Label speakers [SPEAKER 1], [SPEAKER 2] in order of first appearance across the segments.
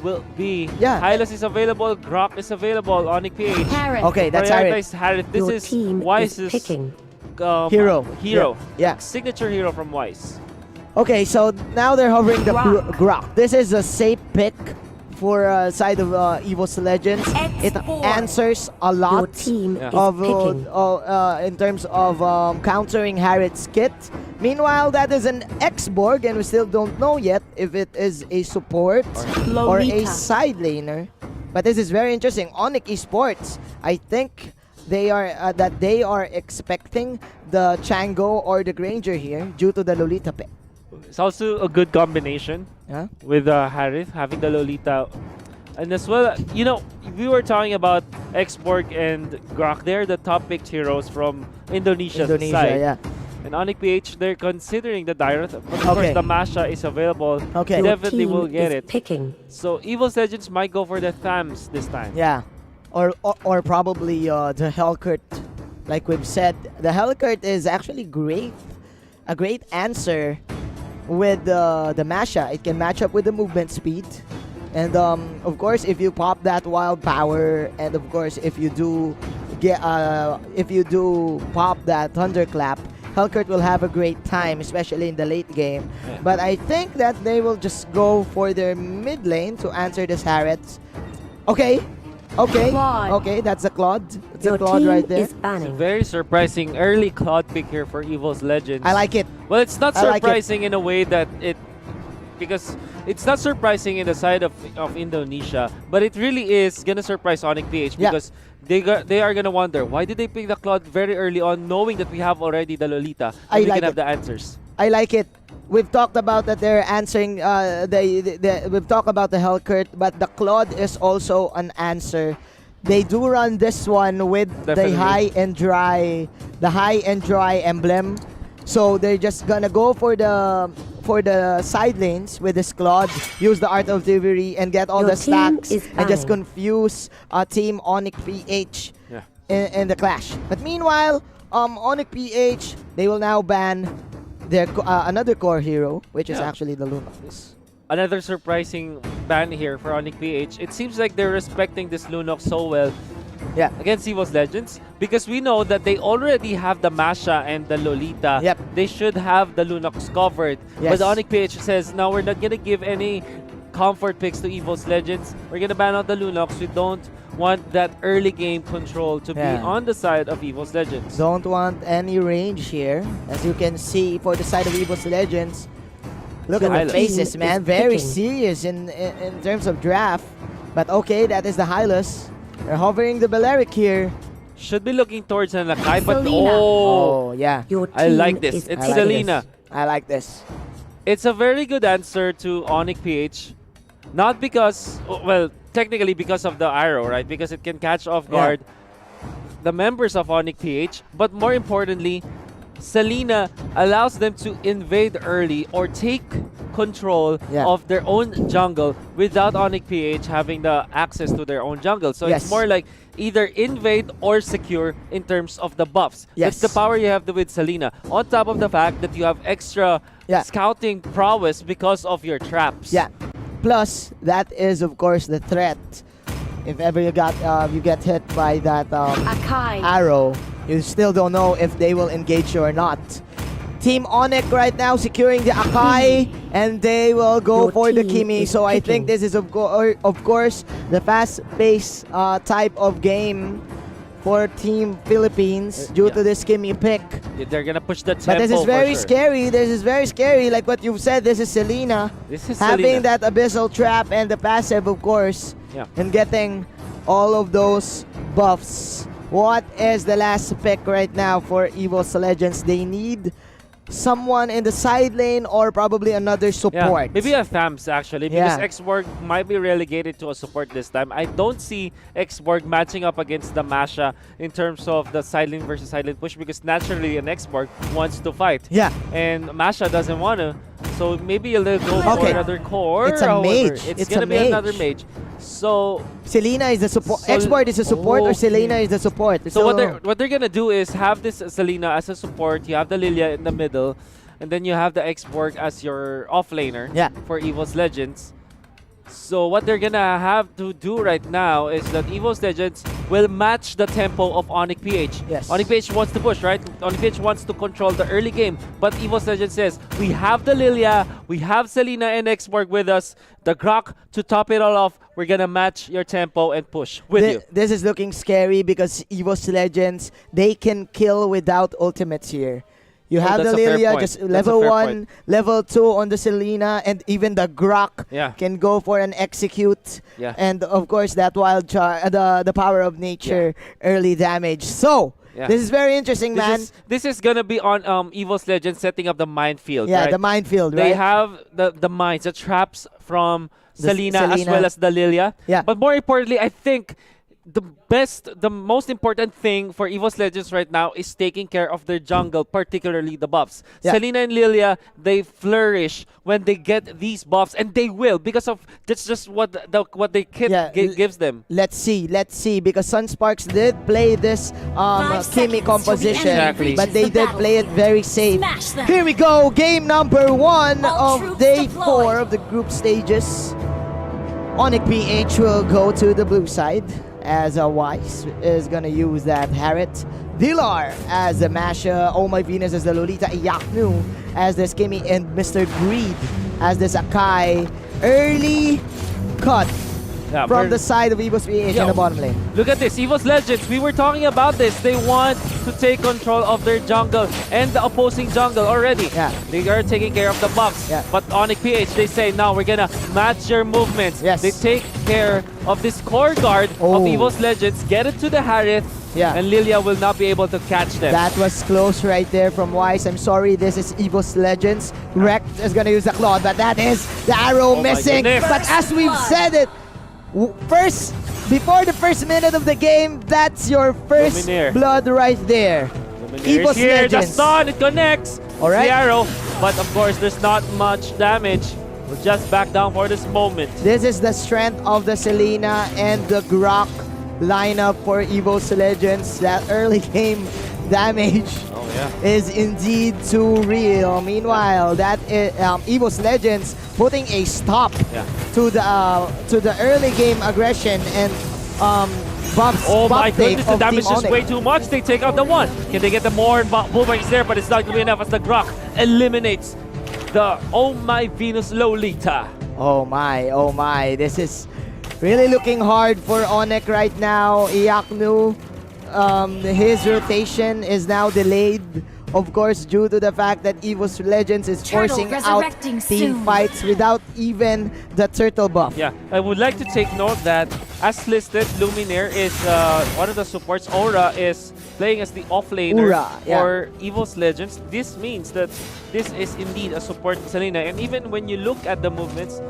[SPEAKER 1] will be.
[SPEAKER 2] Yeah.
[SPEAKER 1] Hylas is available, Grok is available, Onic PH.
[SPEAKER 3] Harris.
[SPEAKER 2] Okay, that's Harith.
[SPEAKER 1] Prioritize Harith. This
[SPEAKER 3] Your
[SPEAKER 1] is
[SPEAKER 3] team is
[SPEAKER 1] Wise's
[SPEAKER 3] picking.
[SPEAKER 2] Hero.
[SPEAKER 1] Hero.
[SPEAKER 2] Yeah.
[SPEAKER 1] Signature hero from Wise.
[SPEAKER 2] Okay, so now they're hovering the
[SPEAKER 3] Grok.
[SPEAKER 2] Grok. This is a safe pick for side of Evos Legends. It
[SPEAKER 3] X4.
[SPEAKER 2] answers a
[SPEAKER 3] Your
[SPEAKER 2] lot
[SPEAKER 3] team is
[SPEAKER 2] of
[SPEAKER 3] picking.
[SPEAKER 2] in terms of countering Harith's kit. Meanwhile, that is an X-Borg, and we still don't know yet if it is a support or a
[SPEAKER 3] Lolita.
[SPEAKER 2] side laner. But this is very interesting. Onic Esports, I think they are expecting the Chango or the Granger here due to the Lolita pick.
[SPEAKER 1] It's also a good combination
[SPEAKER 2] Huh?
[SPEAKER 1] with Harith having the Lolita. And as well, you know, we were talking about Xborg and Grok. They're the top picked heroes from Indonesia's side.
[SPEAKER 2] Yeah.
[SPEAKER 1] And Onic PH, they're considering the Dyrith. But of
[SPEAKER 2] Okay.
[SPEAKER 1] course, the Masha is available.
[SPEAKER 2] Okay.
[SPEAKER 3] Your
[SPEAKER 1] Definitely
[SPEAKER 3] team
[SPEAKER 1] will get
[SPEAKER 3] is
[SPEAKER 1] it.
[SPEAKER 3] Picking.
[SPEAKER 1] So Evos Legends might go for the Thams this time.
[SPEAKER 2] Yeah, or probably the Hellcurt. Like we've said, the Hellcurt is actually a great answer with the Masha. It can match up with the movement speed, and of course, if you pop that wild power, and of course, if you do pop that thunderclap, Hellcurt will have a great time, especially in the late game.
[SPEAKER 1] Yeah.
[SPEAKER 2] But I think that they will just go for their mid lane to answer this Harith. Okay,
[SPEAKER 3] Claude.
[SPEAKER 2] that's a Claude. That's
[SPEAKER 3] Your
[SPEAKER 2] a Claude
[SPEAKER 3] team
[SPEAKER 2] right there.
[SPEAKER 3] is
[SPEAKER 1] It's a
[SPEAKER 3] banning.
[SPEAKER 1] very surprising early Cloud pick here for Evos Legends.
[SPEAKER 2] I like it.
[SPEAKER 1] Well, it's not
[SPEAKER 2] I like it.
[SPEAKER 1] surprising in a way that because it's not surprising in the side of Indonesia, but it really is gonna surprise Onic PH
[SPEAKER 2] Yeah.
[SPEAKER 1] because they are gonna wonder why did they pick the Cloud very early on, knowing that we have already the Lolita.
[SPEAKER 2] I
[SPEAKER 1] And we
[SPEAKER 2] like
[SPEAKER 1] can have
[SPEAKER 2] it.
[SPEAKER 1] the answers.
[SPEAKER 2] I like it. We've talked about that they're answering. We've talked about the Hellcurt, but the Claude is also an answer. They do run this one with
[SPEAKER 1] Definitely.
[SPEAKER 2] the high and dry emblem. So they're just gonna go for the side lanes with this Claude, use the Art of Thievery and get all
[SPEAKER 3] Your
[SPEAKER 2] the
[SPEAKER 3] team
[SPEAKER 2] stacks
[SPEAKER 3] is
[SPEAKER 2] and just
[SPEAKER 3] banning.
[SPEAKER 2] confuse Team Onic PH
[SPEAKER 1] Yeah.
[SPEAKER 2] in the clash. But meanwhile, Onic PH, they will now ban their another core hero, which is
[SPEAKER 1] Yeah.
[SPEAKER 2] actually the Lunox.
[SPEAKER 1] Another surprising ban here for Onic PH. It seems like they're respecting this Lunox so well
[SPEAKER 2] Yeah.
[SPEAKER 1] against Evos Legends because we know that they already have the Masha and the Lolita.
[SPEAKER 2] Yep.
[SPEAKER 1] They should have the Lunox covered.
[SPEAKER 2] Yes.
[SPEAKER 1] But Onic PH says, no, we're not gonna give any comfort picks to Evos Legends. We're gonna ban out the Lunox. We don't want that early game control to
[SPEAKER 2] Yeah.
[SPEAKER 1] be on the side of Evos Legends.
[SPEAKER 2] Don't want any range here. As you can see for the side of Evos Legends. Look
[SPEAKER 3] Your
[SPEAKER 2] at the
[SPEAKER 1] team
[SPEAKER 2] faces,
[SPEAKER 3] is
[SPEAKER 2] man. Very
[SPEAKER 3] picking.
[SPEAKER 2] serious in terms of draft. But okay, that is the Hylas. They're hovering the Balearic here.
[SPEAKER 1] Should be looking towards an Akai, but
[SPEAKER 3] Selena.
[SPEAKER 1] oh,
[SPEAKER 2] Oh, yeah.
[SPEAKER 3] Your team
[SPEAKER 1] I like this.
[SPEAKER 3] is
[SPEAKER 1] It's
[SPEAKER 2] I like
[SPEAKER 3] picking.
[SPEAKER 1] Selena.
[SPEAKER 2] this. I like this.
[SPEAKER 1] It's a very good answer to Onic PH. Not because, well, technically because of the arrow, right? Because it can catch off guard the members of Onic PH. But more importantly, Selena allows them to invade early or take control
[SPEAKER 2] Yeah.
[SPEAKER 1] of their own jungle without Onic PH having the access to their own jungle. So
[SPEAKER 2] Yes.
[SPEAKER 1] it's more like either invade or secure in terms of the buffs.
[SPEAKER 2] Yes.
[SPEAKER 1] That's the power you have with Selena. On top of the fact that you have extra
[SPEAKER 2] Yeah.
[SPEAKER 1] scouting prowess because of your traps.
[SPEAKER 2] Yeah. Plus, that is of course the threat. If ever you get hit by that
[SPEAKER 3] Akai.
[SPEAKER 2] arrow, you still don't know if they will engage you or not. Team Onic right now securing the Akai, and they will go
[SPEAKER 3] Your
[SPEAKER 2] for the
[SPEAKER 3] team
[SPEAKER 2] Kimi.
[SPEAKER 3] is
[SPEAKER 2] So I
[SPEAKER 3] picking.
[SPEAKER 2] think this is of course the fast-paced type of game for Team Philippines due
[SPEAKER 1] Yeah.
[SPEAKER 2] to this Kimi pick.
[SPEAKER 1] They're gonna push the tempo.
[SPEAKER 2] But this is
[SPEAKER 1] for
[SPEAKER 2] very
[SPEAKER 1] sure.
[SPEAKER 2] scary. This is very scary. Like what you've said, this is Selena
[SPEAKER 1] This is
[SPEAKER 2] having
[SPEAKER 1] Selena.
[SPEAKER 2] that abyssal trap and the passive, of course,
[SPEAKER 1] Yeah.
[SPEAKER 2] and getting all of those buffs. What is the last pick right now for Evos Legends? They need someone in the side lane or probably another support.
[SPEAKER 1] Yeah, maybe a Thams actually, because
[SPEAKER 2] Yeah.
[SPEAKER 1] Xborg might be relegated to a support this time. I don't see Xborg matching up against the Masha in terms of the silent versus silent push because naturally an Xborg wants to fight.
[SPEAKER 2] Yeah.
[SPEAKER 1] And Masha doesn't want to. So maybe they'll go for
[SPEAKER 2] Okay.
[SPEAKER 1] another core.
[SPEAKER 2] It's a
[SPEAKER 1] however.
[SPEAKER 2] mage.
[SPEAKER 1] It's
[SPEAKER 2] It's
[SPEAKER 1] gonna
[SPEAKER 2] a
[SPEAKER 1] be another
[SPEAKER 2] mage.
[SPEAKER 1] mage. So
[SPEAKER 2] Selena is the support.
[SPEAKER 1] So-
[SPEAKER 2] Export is the support or
[SPEAKER 1] Okay.
[SPEAKER 2] Selena is the support.
[SPEAKER 1] So what they're gonna do is have this Selena as a support. You have the Lilia in the middle, and then you have the Xborg as your offlaner
[SPEAKER 2] Yeah.
[SPEAKER 1] for Evos Legends. So what they're gonna have to do right now is that Evos Legends will match the tempo of Onic PH.
[SPEAKER 2] Yes.
[SPEAKER 1] Onic PH wants to push, right? Onic PH wants to control the early game, but Evos Legends says, we have the Lilia, we have Selena and Xborg with us, the Grok to top it all off. We're gonna match your tempo and push with you.
[SPEAKER 2] This is looking scary because Evos Legends, they can kill without ultimates here. You have the
[SPEAKER 1] that's a fair
[SPEAKER 2] Lilia,
[SPEAKER 1] point.
[SPEAKER 2] just
[SPEAKER 1] That's a
[SPEAKER 2] level
[SPEAKER 1] fair
[SPEAKER 2] 1,
[SPEAKER 1] point.
[SPEAKER 2] level 2 on the Selena, and even the Grok
[SPEAKER 1] Yeah.
[SPEAKER 2] can go for an execute.
[SPEAKER 1] Yeah.
[SPEAKER 2] And of course, that wild the power of nature, early damage. So,
[SPEAKER 1] Yeah.
[SPEAKER 2] this is very interesting, man.
[SPEAKER 1] This is gonna be on Evos Legends setting up the minefield,
[SPEAKER 2] Yeah,
[SPEAKER 1] right?
[SPEAKER 2] the minefield,
[SPEAKER 1] They
[SPEAKER 2] right?
[SPEAKER 1] have the mines, the traps from
[SPEAKER 2] The
[SPEAKER 1] Selena as
[SPEAKER 2] Selena.
[SPEAKER 1] well as the Lilia.
[SPEAKER 2] Yeah.
[SPEAKER 1] But more importantly, I think the most important thing for Evos Legends right now is taking care of their jungle, particularly the buffs.
[SPEAKER 2] Yeah.
[SPEAKER 1] Selena and Lilia, they flourish when they get these buffs, and they will because of that's just what the kit gives them.
[SPEAKER 2] Let's see, because Sunsparks did play this Kimi composition,
[SPEAKER 1] Exactly.
[SPEAKER 2] but they did play it very safe.
[SPEAKER 3] Smash them.
[SPEAKER 2] Here we go, game number 1
[SPEAKER 3] All
[SPEAKER 2] of
[SPEAKER 3] troops
[SPEAKER 2] day
[SPEAKER 3] deployed.
[SPEAKER 2] 4 of the group stages. Onic PH will go to the blue side as Wise is gonna use that Harriet. Dilar as the Masha, Oh My Venus as the Lolita, Yaknu as the Skimmy, and Mr. Greed as the Sakai. Early cut
[SPEAKER 1] Yeah,
[SPEAKER 2] from
[SPEAKER 1] we're-
[SPEAKER 2] the side of Evos PH in
[SPEAKER 1] Yo.
[SPEAKER 2] the bottom lane.
[SPEAKER 1] Look at this, Evos Legends. We were talking about this. They want to take control of their jungle and the opposing jungle already.
[SPEAKER 2] Yeah.
[SPEAKER 1] They are taking care of the buffs.
[SPEAKER 2] Yeah.
[SPEAKER 1] But Onic PH, they say, now we're gonna match your movements.
[SPEAKER 2] Yes.
[SPEAKER 1] They take care of this core guard
[SPEAKER 2] Oh.
[SPEAKER 1] of Evos Legends, get it to the Harith,
[SPEAKER 2] Yeah.
[SPEAKER 1] and Lilia will not be able to catch them.
[SPEAKER 2] That was close right there from Wise. I'm sorry, this is Evos Legends. Rekt is gonna use the Claw, but that is the arrow
[SPEAKER 1] Oh my
[SPEAKER 2] missing.
[SPEAKER 1] goodness.
[SPEAKER 2] But as we've said it, before the first minute of the game, that's your first
[SPEAKER 1] Luminaire.
[SPEAKER 2] blood right there.
[SPEAKER 1] Luminaire
[SPEAKER 2] Evos
[SPEAKER 1] is here, the
[SPEAKER 2] Legends.
[SPEAKER 1] stun, it connects.
[SPEAKER 2] All right.
[SPEAKER 1] The arrow, but of course there's not much damage. We'll just back down for this moment.
[SPEAKER 2] This is the strength of the Selena and the Grok lineup for Evos Legends. That early game damage
[SPEAKER 1] Oh yeah.
[SPEAKER 2] is indeed too real. Meanwhile, that is, Evos Legends putting a stop
[SPEAKER 1] Yeah.
[SPEAKER 2] to the early game aggression and buffs.
[SPEAKER 1] Oh my
[SPEAKER 2] buff take
[SPEAKER 1] goodness, the
[SPEAKER 2] of
[SPEAKER 1] damage
[SPEAKER 2] Team
[SPEAKER 1] is
[SPEAKER 2] Onic.
[SPEAKER 1] way too much. They take out the one. Can they get the more? Boomerang is there, but it's not going to be enough as the Grok eliminates the Oh My Venus Lolita.
[SPEAKER 2] Oh my, this is really looking hard for Onic right now. Iaknu, his rotation is now delayed. Of course, due to the fact that Evos Legends is
[SPEAKER 3] Turtle
[SPEAKER 2] forcing out
[SPEAKER 3] resurrecting
[SPEAKER 2] team
[SPEAKER 3] soon.
[SPEAKER 2] fights without even the turtle buff.
[SPEAKER 1] Yeah, I would like to take note that as listed, Luminaire is one of the supports. Aura is playing as the offlaner
[SPEAKER 2] Ura, yeah.
[SPEAKER 1] for Evos Legends. This means that this is indeed a support Selena. And even when you look at the movements,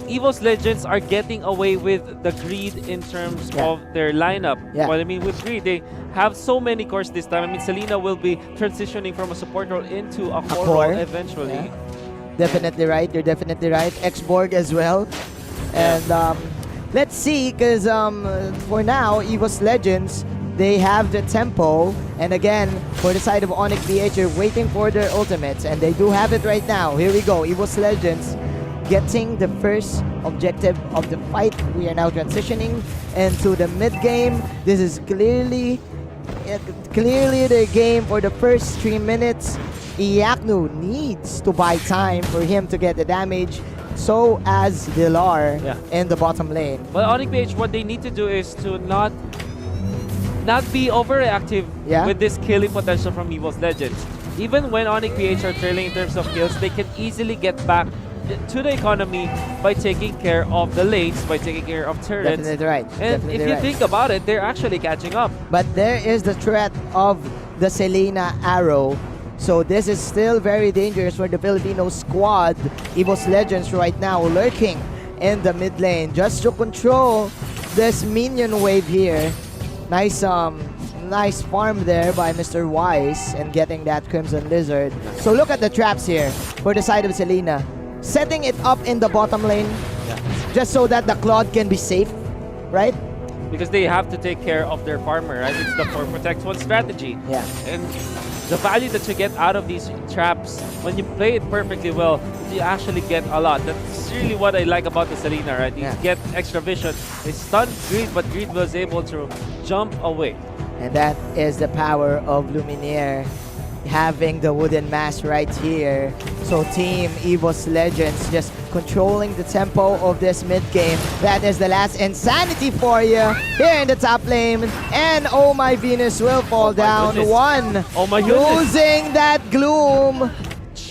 [SPEAKER 1] Evos Legends are getting away with the greed in terms
[SPEAKER 2] Yeah.
[SPEAKER 1] of their lineup.
[SPEAKER 2] Yeah.
[SPEAKER 1] Well, I mean, with greed, they have so many cores this time. I mean, Selena will be transitioning from a support role into a core
[SPEAKER 2] core.
[SPEAKER 1] role eventually.
[SPEAKER 2] Yeah. Definitely right. You're definitely right. Xborg as well. And let's see, because for now, Evos Legends, they have the tempo. And again, for the side of Onic PH, you're waiting for their ultimates. And they do have it right now. Here we go. Evos Legends getting the first objective of the fight. We are now transitioning into the mid game. This is clearly the game for the first 3 minutes. Iaknu needs to buy time for him to get the damage, so as Dilar
[SPEAKER 1] Yeah.
[SPEAKER 2] in the bottom lane.
[SPEAKER 1] But Onic PH, what they need to do is to not be overreactive
[SPEAKER 2] Yeah.
[SPEAKER 1] with this killing potential from Evos Legends. Even when Onic PH are trailing in terms of kills, they can easily get back to the economy by taking care of the lanes, by taking care of turrets.
[SPEAKER 2] Definitely right.
[SPEAKER 1] And
[SPEAKER 2] Definitely
[SPEAKER 1] if you
[SPEAKER 2] right.
[SPEAKER 1] think about it, they're actually catching up.
[SPEAKER 2] But there is the threat of the Selena arrow. So this is still very dangerous for the Filipino squad. Evos Legends right now lurking in the mid lane just to control this minion wave here. Nice nice farm there by Mr. Wise and getting that Crimson Lizard. So look at the traps here for the side of Selena. Setting it up in the bottom lane
[SPEAKER 1] Yeah.
[SPEAKER 2] just so that the Claude can be safe, right?
[SPEAKER 1] Because they have to take care of their farmer, right? It's the 4 protect 1 strategy.
[SPEAKER 2] Yeah.
[SPEAKER 1] And the value that you get out of these traps, when you play it perfectly well, you actually get a lot. That's really what I like about the Selena, right? You get extra vision. They stunned Greed, but Greed was able to jump away.
[SPEAKER 2] And that is the power of Luminaire having the wooden mask right here. So Team Evos Legends just controlling the tempo of this mid game. That is the last insanity for you here in the top lane. And Oh My Venus will fall down.
[SPEAKER 1] Goodness.
[SPEAKER 2] One.
[SPEAKER 1] Oh my goodness.
[SPEAKER 2] Losing that gloom.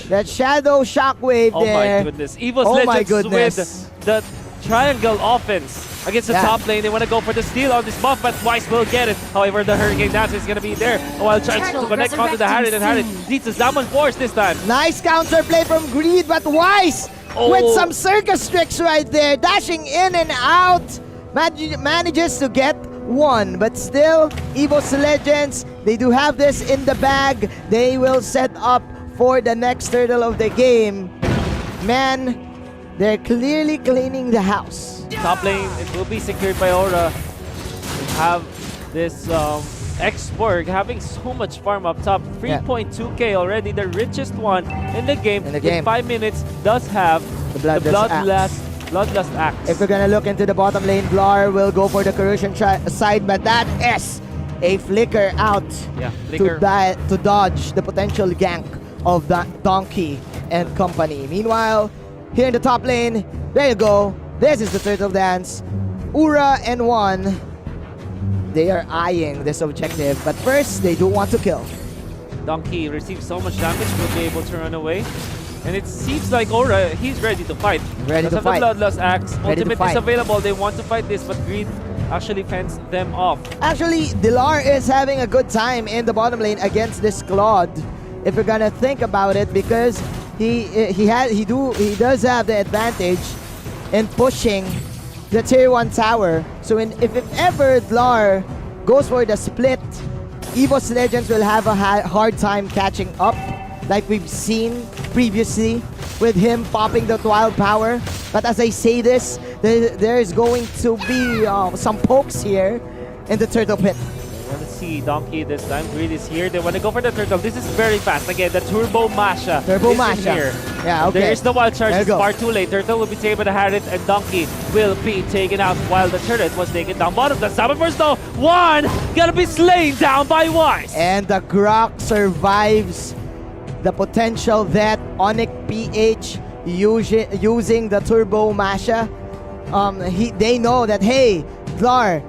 [SPEAKER 2] That shadow shockwave there.
[SPEAKER 1] Oh my goodness. Evos
[SPEAKER 2] Oh my
[SPEAKER 1] Legends
[SPEAKER 2] goodness.
[SPEAKER 1] with the triangle offense against the top lane. They want to go for the steal on this buff, but Weiss will get it. However, the Hurricane Dance is going to be there. A wild chance to connect onto the Harriet, and Harriet needs a Zaman Force this time.
[SPEAKER 2] Nice counterplay from Greed, but Weiss with some circus tricks right there, dashing in and out, manages to get one. But still, Evos Legends, they do have this in the bag. They will set up for the next turtle of the game. Man, they're clearly cleaning the house.
[SPEAKER 1] Top lane, it will be secured by Aura. We have this X-Borg having so much farm up top. 3.2k already, the richest one in the game. In 5 minutes, does have the Bloodlust Axe.
[SPEAKER 2] If we're gonna look into the bottom lane, Blar will go for the corrosion side, but that is a flicker out to dodge the potential gank of that Donkey and company. Meanwhile, here in the top lane, there you go. This is the turtle dance. Ura and One, they are eyeing this objective, but first they do want to kill.
[SPEAKER 1] Donkey receives so much damage, will be able to run away. And it seems like Aura, he's ready to fight.
[SPEAKER 2] Ready to fight.
[SPEAKER 1] The Bloodlust Axe,
[SPEAKER 2] Ready
[SPEAKER 1] ultimate is available. They want to fight this, but Greed actually fends them off.
[SPEAKER 2] Actually, Dilar is having a good time in the bottom lane against this Claude, if we're gonna think about it, because he does have the advantage in pushing the tier 1 tower. So if ever Dlar goes for the split, Evos Legends will have a hard time catching up, like we've seen previously with him popping the wild power. But as I say this, there is going to be some pokes here in the turtle pit.
[SPEAKER 1] Want to see Donkey this time. Greed is here. They want to go for the turtle. This is very fast. Again, the Turbo Masha.
[SPEAKER 2] Turbo
[SPEAKER 1] is
[SPEAKER 2] Masha.
[SPEAKER 1] Here.
[SPEAKER 2] Yeah, okay.
[SPEAKER 1] There's the wild charge. It's
[SPEAKER 2] go.
[SPEAKER 1] far too late. Turtle will be taken by the Harriet, and Donkey will be taken out while the turret was taken down bottom. The Zaman Force though. One gonna be slain down by Weiss.
[SPEAKER 2] And the Grok survives the potential that Onic PH using the Turbo Masha. They know that, hey, Dlar,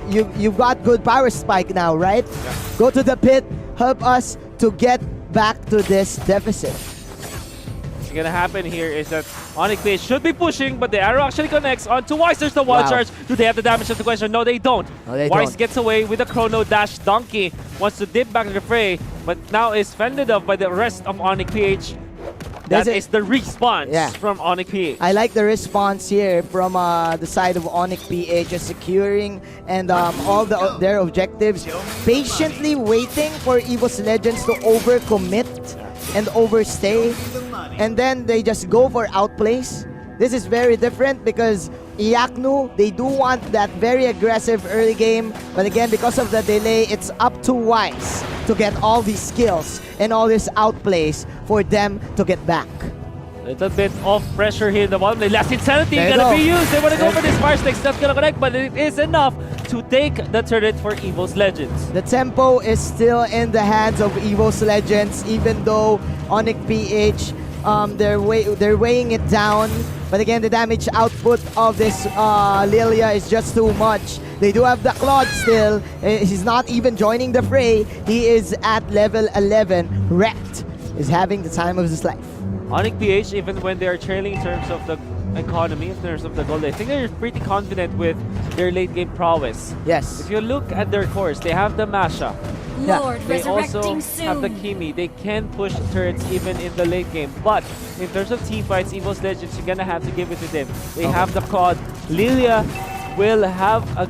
[SPEAKER 2] you've got good power spike now, right?
[SPEAKER 1] Yeah.
[SPEAKER 2] Go to the pit, help us to get back to this deficit.
[SPEAKER 1] What's gonna happen here is that Onic Page should be pushing, but the arrow actually connects onto Weiss. There's the wild charge. Do they have the damage of the question? No, they don't. Weiss gets away with a chrono dash. Donkey wants to dip back to the fray, but now is fended off by the rest of Onic PH. That is the response from Onic PH.
[SPEAKER 2] I like the response here from the side of Onic PH, just securing and all their objectives, patiently waiting for Evos Legends to overcommit and overstay, and then they just go for outplays. This is very different because Iaknu, they do want that very aggressive early game, but again, because of the delay, it's up to Weiss to get all these skills and all these outplays for them to get back.
[SPEAKER 1] Little bit of pressure here in the bottom lane. Last Insanity gonna be used. They want to go for this Fire Sticks. That's gonna connect, but it is enough to take the turret for Evos Legends.
[SPEAKER 2] The tempo is still in the hands of Evos Legends, even though Onic PH, they're weighing it down. But again, the damage output of this Lilia is just too much. They do have the Claude still. He's not even joining the fray. He is at level 11. Wrecked is having the time of his life.
[SPEAKER 1] Onic PH, even when they are trailing in terms of the economy, in terms of the gold, I think they're pretty confident with their late game prowess.
[SPEAKER 2] Yes.
[SPEAKER 1] If you look at their cores, they have the Masha.
[SPEAKER 3] Lord,
[SPEAKER 1] They also
[SPEAKER 3] resurrecting soon.
[SPEAKER 1] have the Kimi. They can push turrets even in the late game. But in terms of team fights, Evos Legends, you're gonna have to give it to them. They have the Claude. Lilia will have a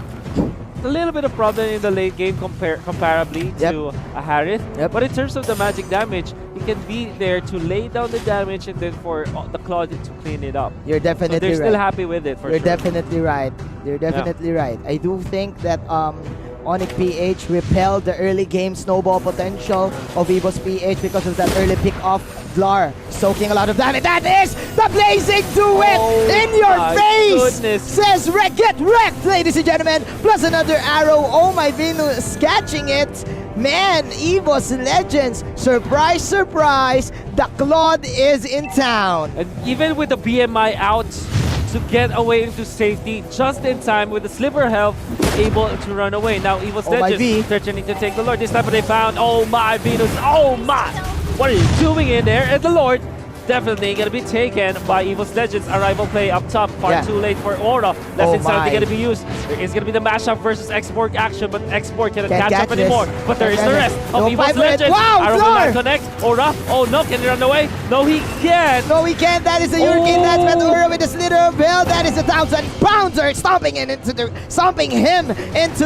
[SPEAKER 1] little bit of problem in the late game comparably to a Harith. But in terms of the magic damage, he can be there to lay down the damage and then for the Claude to clean it up.
[SPEAKER 2] You're definitely
[SPEAKER 1] so they're
[SPEAKER 2] right.
[SPEAKER 1] still happy with it for
[SPEAKER 2] You're
[SPEAKER 1] sure.
[SPEAKER 2] definitely right. You're definitely right. I do think that Onic PH repelled the early game snowball potential of Evos PH because of that early pick off. Vlar soaking a lot of damage. That is the blazing duet in your face!
[SPEAKER 1] Goodness.
[SPEAKER 2] Says get wrecked, ladies and gentlemen. Plus another arrow. Oh my Venus, catching it. Man, Evos Legends, surprise, surprise, the Claude is in town.
[SPEAKER 1] And even with the BMI out to get away into safety just in time with the sliver health, able to run away. Now Evos Legends threatening to take the Lord. This time they found, oh my Venus, oh my! What are you doing in there? And the Lord definitely gonna be taken by Evos Legends. Arrival play up top, far too late for Aura. Less insanity gonna be used. There is gonna be the mashup versus Export action, but Export cannot catch up anymore. But there is the rest of Evos Legends.
[SPEAKER 2] Wow,
[SPEAKER 1] Arrow will not connect. Aura, oh no, can he run away? No, he can't.
[SPEAKER 2] No, he can't. That is a Hurricane Dance with Aura with a slither of hell. That is a 1,000 pounder stomping him into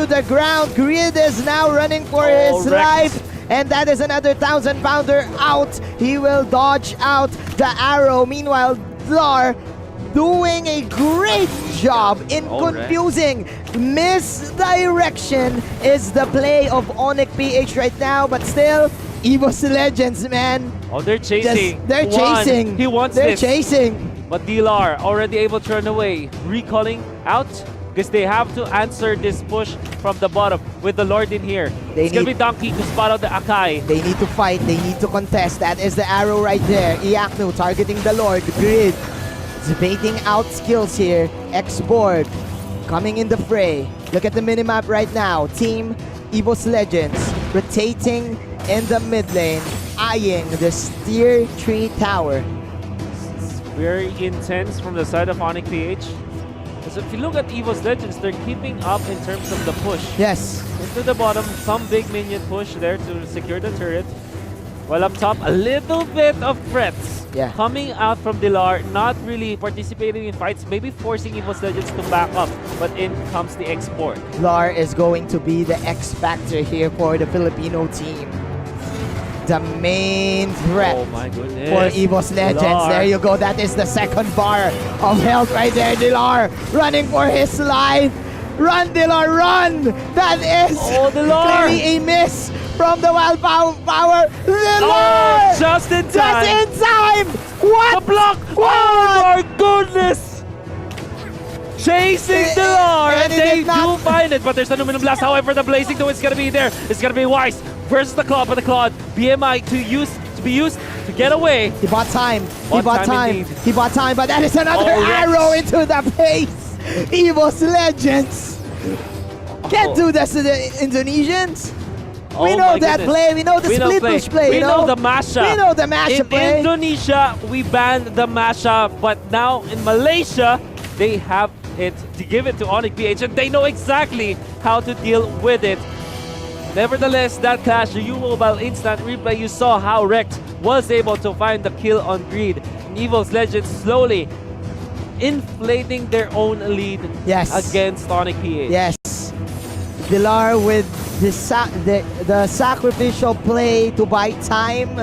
[SPEAKER 2] the ground. Grid is now running for his life. And that is another 1,000 pounder out. He will dodge out the arrow. Meanwhile, Vlar doing a great job in confusing. Misdirection is the play of Onic PH right now, but still, Evos Legends, man.
[SPEAKER 1] Oh, they're chasing.
[SPEAKER 2] They're chasing.
[SPEAKER 1] He wants
[SPEAKER 2] They're
[SPEAKER 1] this.
[SPEAKER 2] chasing.
[SPEAKER 1] But Dilar already able to run away. Recalling out because they have to answer this push from the bottom with the Lord in here. It's gonna be Donkey to spot out the Akai.
[SPEAKER 2] They need to fight. They need to contest. That is the arrow right there. Iaknu targeting the Lord. Grid debating out skills here. X-Board coming in the fray. Look at the minimap right now. Team Evos Legends rotating in the mid lane, eyeing the Steer Tree Tower.
[SPEAKER 1] It's very intense from the side of Onic PH. So if you look at Evos Legends, they're keeping up in terms of the push.
[SPEAKER 2] Yes.
[SPEAKER 1] Into the bottom, some big minion push there to secure the turret. While up top, a little bit of threats coming out from Dilar, not really participating in fights, maybe forcing Evos Legends to back up. But in comes the Export.
[SPEAKER 2] Vlar is going to be the X factor here for the Filipino team. The main threat for Evos Legends.
[SPEAKER 1] Dilar.
[SPEAKER 2] There you go. That is the second bar of health right there. Dilar running for his life. Run, Dilar, run! That is clearly a miss from the wild power. Dilar!
[SPEAKER 1] Oh, just in time!
[SPEAKER 2] Just in time! What?
[SPEAKER 1] The block!
[SPEAKER 2] What?
[SPEAKER 1] Oh my goodness! Chasing Dilar, and they do find it, but there's an Aluminum Blast. However, the Blazing Duo is gonna be there. It's gonna be Wise versus the Claude, but the Claude, BMI to be used to get away.
[SPEAKER 2] He bought time. He bought time, but that is another
[SPEAKER 1] Oh,
[SPEAKER 2] arrow into the face. Evos Legends can't do this to the Indonesians. We know that play. We know the split push play.
[SPEAKER 1] We know the mashup.
[SPEAKER 2] We know the mashup play.
[SPEAKER 1] In Indonesia, we banned the mashup, but now in Malaysia, they have it to give it to Onic PH, and they know exactly how to deal with it. Nevertheless, that clash, the U-Mobile instant replay, you saw how Rex was able to find the kill on Greed. And Evos Legends slowly inflating their own lead against Onic PH.
[SPEAKER 2] Yes. Dilar with the sacrificial play to buy time,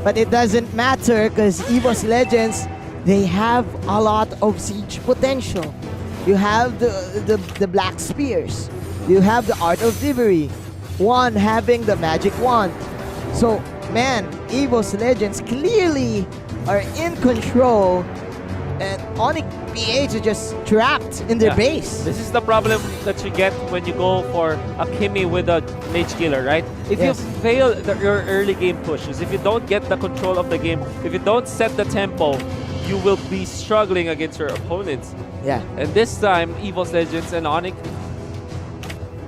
[SPEAKER 2] but it doesn't matter because Evos Legends, they have a lot of siege potential. You have the Black Spears. You have the Art of Thievery. One having the Magic Wand. So, man, Evos Legends clearly are in control, and Onic PH is just trapped in their base.
[SPEAKER 1] This is the problem that you get when you go for a Kimi with a Mage Killer, right? If you fail your early game pushes, if you don't get the control of the game, if you don't set the tempo, you will be struggling against your opponents.
[SPEAKER 2] Yeah.
[SPEAKER 1] And this time, Evos Legends and Onic,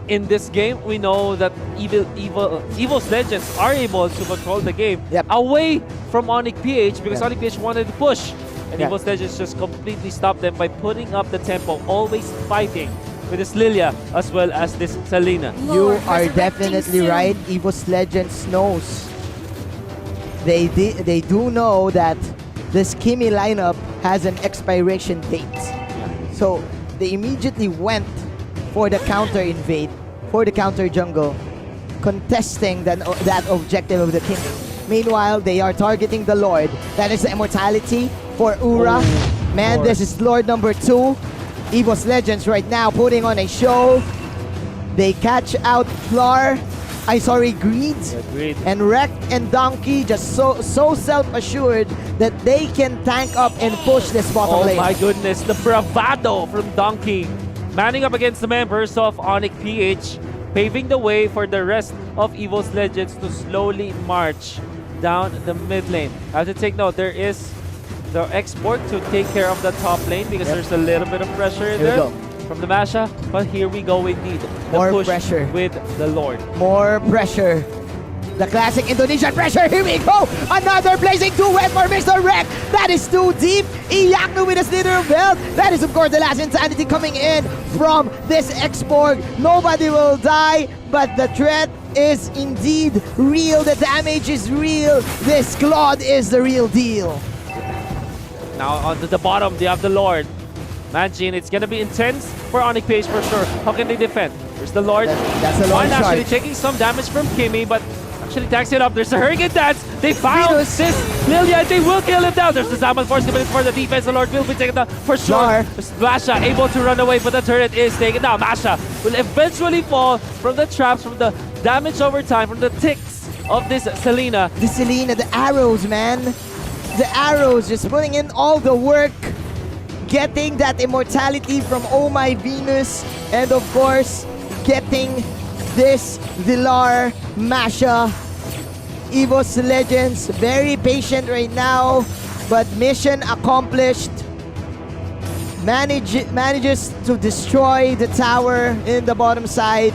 [SPEAKER 1] in this game, we know that Evos Legends are able to control the game away from Onic PH because Onic PH wanted to push. And Evos Legends just completely stopped them by putting up the tempo, always fighting with this Lilia as well as this Selena.
[SPEAKER 2] You are definitely right. Evos Legends knows. They do know that this Kimi lineup has an expiration date. So they immediately went for the counter invade, for the counter jungle, contesting that objective of the Kimi. Meanwhile, they are targeting the Lord. That is the immortality for Ura. Man, this is Lord number 2. Evos Legends right now putting on a show. They catch out Greed.
[SPEAKER 1] Agreed.
[SPEAKER 2] And Wreck and Donkey just so self-assured that they can tank up and push this bottom
[SPEAKER 1] Oh
[SPEAKER 2] lane.
[SPEAKER 1] my goodness, the bravado from Donkey. Manning up against the members of Onic PH, paving the way for the rest of Evos Legends to slowly march down the mid lane. I have to take note, there is the export to take care of the top lane because there's a little bit of pressure in
[SPEAKER 2] Here we
[SPEAKER 1] there
[SPEAKER 2] go.
[SPEAKER 1] from the Masha. But here we go indeed. The
[SPEAKER 2] More
[SPEAKER 1] push
[SPEAKER 2] pressure.
[SPEAKER 1] with the Lord.
[SPEAKER 2] More pressure. The classic Indonesian pressure. Here we go. Another blazing duet for Mr. Wreck. That is too deep. Iyaknu with a slither of belt. That is, of course, the last insanity coming in from this export. Nobody will die, but the threat is indeed real. The damage is real. This Claude is the real deal.
[SPEAKER 1] Now onto the bottom, they have the Lord. Imagine, it's gonna be intense for Onic Page for sure. How can they defend? There's the Lord.
[SPEAKER 2] That's a long
[SPEAKER 1] One actually
[SPEAKER 2] charge.
[SPEAKER 1] taking some damage from Kimmy, but actually tags it up. There's a Hurricane Dance. They found
[SPEAKER 2] Venus.
[SPEAKER 1] this Lilia and they will kill him down. There's the Zaman Force coming in for the defense. The Lord will be taken down for sure.
[SPEAKER 2] Lar.
[SPEAKER 1] Masha able to run away, but the turret is taken down. Masha will eventually fall from the traps, from the damage over time, from the ticks of this Selena.
[SPEAKER 2] The Selena, the arrows, man. The arrows, just putting in all the work. Getting that immortality from Oh My Venus. And of course, getting this Villar Masha. Evos Legends, very patient right now, but mission accomplished. Manages to destroy the tower in the bottom side.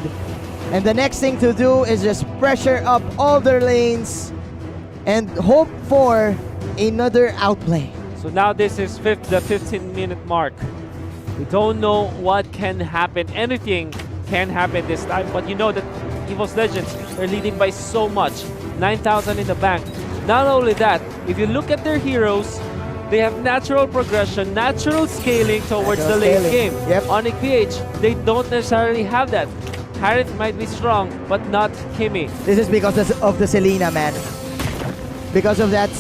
[SPEAKER 2] And the next thing to do is just pressure up all their lanes and hope for another outplay.
[SPEAKER 1] So now this is the 15-minute mark. We don't know what can happen. Anything can happen this time, but you know that Evos Legends are leading by so much. 9,000 in the bank. Not only that, if you look at their heroes, they have natural progression, natural scaling towards the late game.
[SPEAKER 2] Yep.
[SPEAKER 1] Onic PH, they don't necessarily have that. Harith might be strong, but not Kimmy.
[SPEAKER 2] This is because of the Selena, man. Because of that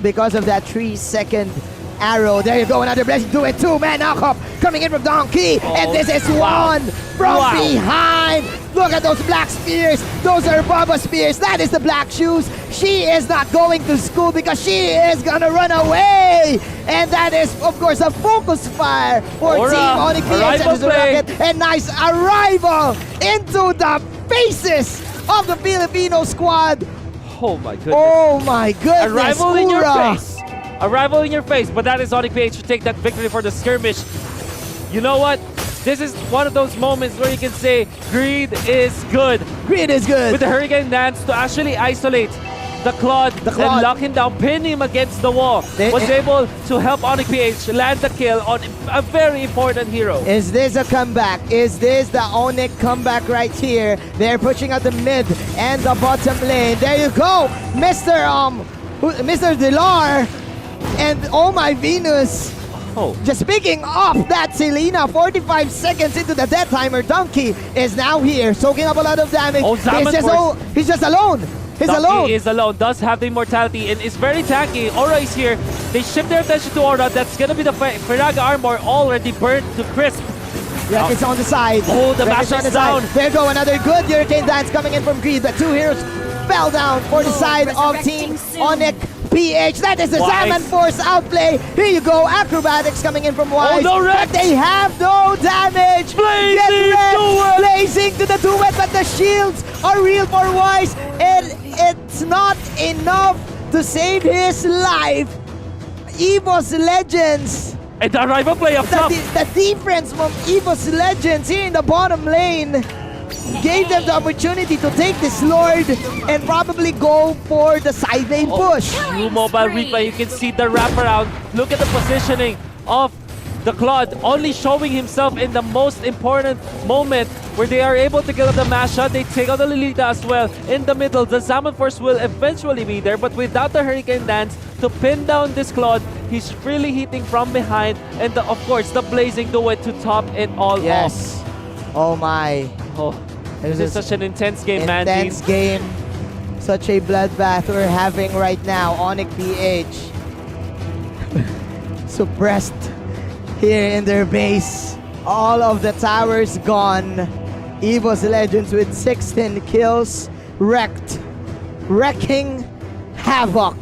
[SPEAKER 2] 3-second arrow. There you go, another blessing. Do it too, man. Knockup coming in from Donkey. And this is one from behind. Look at those black spears. Those are Baba spears. That is the black shoes. She is not going to school because she is gonna run away. And that is, of course, a focus fire for
[SPEAKER 1] Aura,
[SPEAKER 2] Team Onic
[SPEAKER 1] arrival play.
[SPEAKER 2] And nice arrival into the faces of the Filipino squad.
[SPEAKER 1] Oh my goodness.
[SPEAKER 2] Oh my goodness.
[SPEAKER 1] Arrival in your
[SPEAKER 2] Ura.
[SPEAKER 1] face. Arrival in your face, but that is Onic PH to take that victory for the skirmish. You know what? This is one of those moments where you can say Greed is good.
[SPEAKER 2] Greed is good.
[SPEAKER 1] With the Hurricane Dance to actually isolate the Claude and lock him down, pin him against the wall. Was able to help Onic PH land the kill on a very important hero.
[SPEAKER 2] Is this a comeback? Is this the Onic comeback right here? They're pushing out the mid and the bottom lane. There you go, Mr. Dilar and Oh My Venus.
[SPEAKER 1] Oh.
[SPEAKER 2] Just picking off that Selena, 45 seconds into the death timer. Donkey is now here, soaking up a lot of damage.
[SPEAKER 1] Oh,
[SPEAKER 2] He's just alone. He's
[SPEAKER 1] Donkey
[SPEAKER 2] alone.
[SPEAKER 1] is alone, does have the immortality and is very tanky. Aura is here. They shift their attention to Aura. That's gonna be the Firaga armor already burnt to crisp.
[SPEAKER 2] Wreck is on the side.
[SPEAKER 1] Oh, the
[SPEAKER 2] Wreck is
[SPEAKER 1] Masha
[SPEAKER 2] on the
[SPEAKER 1] is down.
[SPEAKER 2] side. There you go, another good Hurricane Dance coming in from Greed. The two heroes fell down for the side of Team Onic PH. That is the Salmon Force outplay. Here you go, acrobatics coming in from Wise.
[SPEAKER 1] Oh, no, Rex.
[SPEAKER 2] But they have no damage.
[SPEAKER 1] Blazing
[SPEAKER 2] Get
[SPEAKER 1] duet.
[SPEAKER 2] Blazing to the duet, but the shields are real for Wise. And it's not enough to save his life. Evos Legends.
[SPEAKER 1] And the rival play up top.
[SPEAKER 2] The defense from Evos Legends here in the bottom lane gave them the opportunity to take this Lord and probably go for the side lane push.
[SPEAKER 1] New mobile replay, you can see the wraparound. Look at the positioning of the Claude, only showing himself in the most important moment where they are able to kill the Masha. They take out the Lolita as well. In the middle, the Zaman Force will eventually be there, but without the Hurricane Dance to pin down this Claude, he's freely hitting from behind. And of course, the Blazing Duet to top it all
[SPEAKER 2] Yes. Oh my.
[SPEAKER 1] off. Oh, this is such an intense game, man.
[SPEAKER 2] Intense game. Such a bloodbath we're having right now. Onic PH. Suppressed here in their base. All of the towers gone. Evos Legends with 16 kills, wrecking havoc.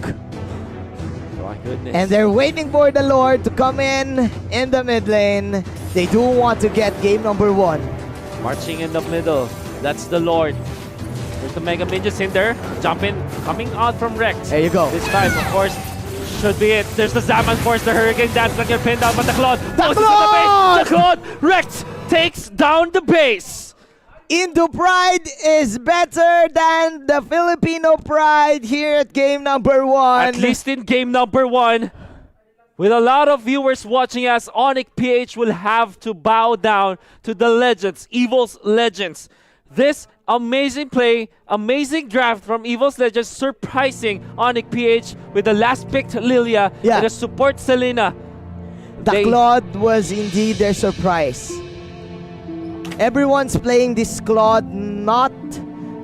[SPEAKER 1] My goodness.
[SPEAKER 2] And they're waiting for the Lord to come in the mid lane. They do want to get game number 1.
[SPEAKER 1] Marching in the middle. That's the Lord. There's the Mega Midgets in there. Jumping, coming out from Rex.
[SPEAKER 2] There you go.
[SPEAKER 1] This time, of course, should be it. There's the Zaman Force, the Hurricane Dance that get pinned down, but the Claude goes into the base. The Claude, Rex takes down the base.
[SPEAKER 2] Indo Pride is better than the Filipino Pride here at game number 1.
[SPEAKER 1] At least in game number 1. With a lot of viewers watching us, Onic PH will have to bow down to the Legends, Evos Legends. This amazing play, amazing draft from Evos Legends, surprising Onic PH with the last picked Lilia and the support Selena.
[SPEAKER 2] The Claude was indeed their surprise. Everyone's playing this Claude not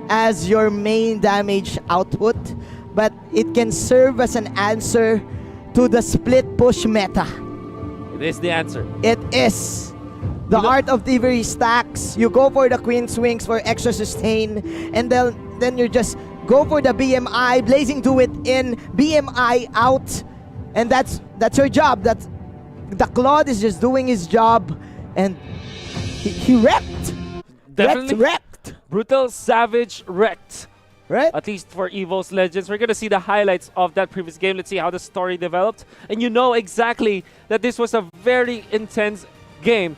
[SPEAKER 2] as your main damage output, but it can serve as an answer to the split push meta.
[SPEAKER 1] It is the answer.
[SPEAKER 2] It is. The art of thievery stacks. You go for the queen swings for extra sustain, and then you just go for the BMI, blazing do it in, BMI out, and that's your job. That's the Claude is just doing his job, and he wrecked.
[SPEAKER 1] Definitely
[SPEAKER 2] Wrecked.
[SPEAKER 1] Brutal, savage, wrecked.
[SPEAKER 2] Right?
[SPEAKER 1] At least for Evos Legends. We're going to see the highlights of that previous game. Let's see how the story developed. And you know exactly that this was a very intense game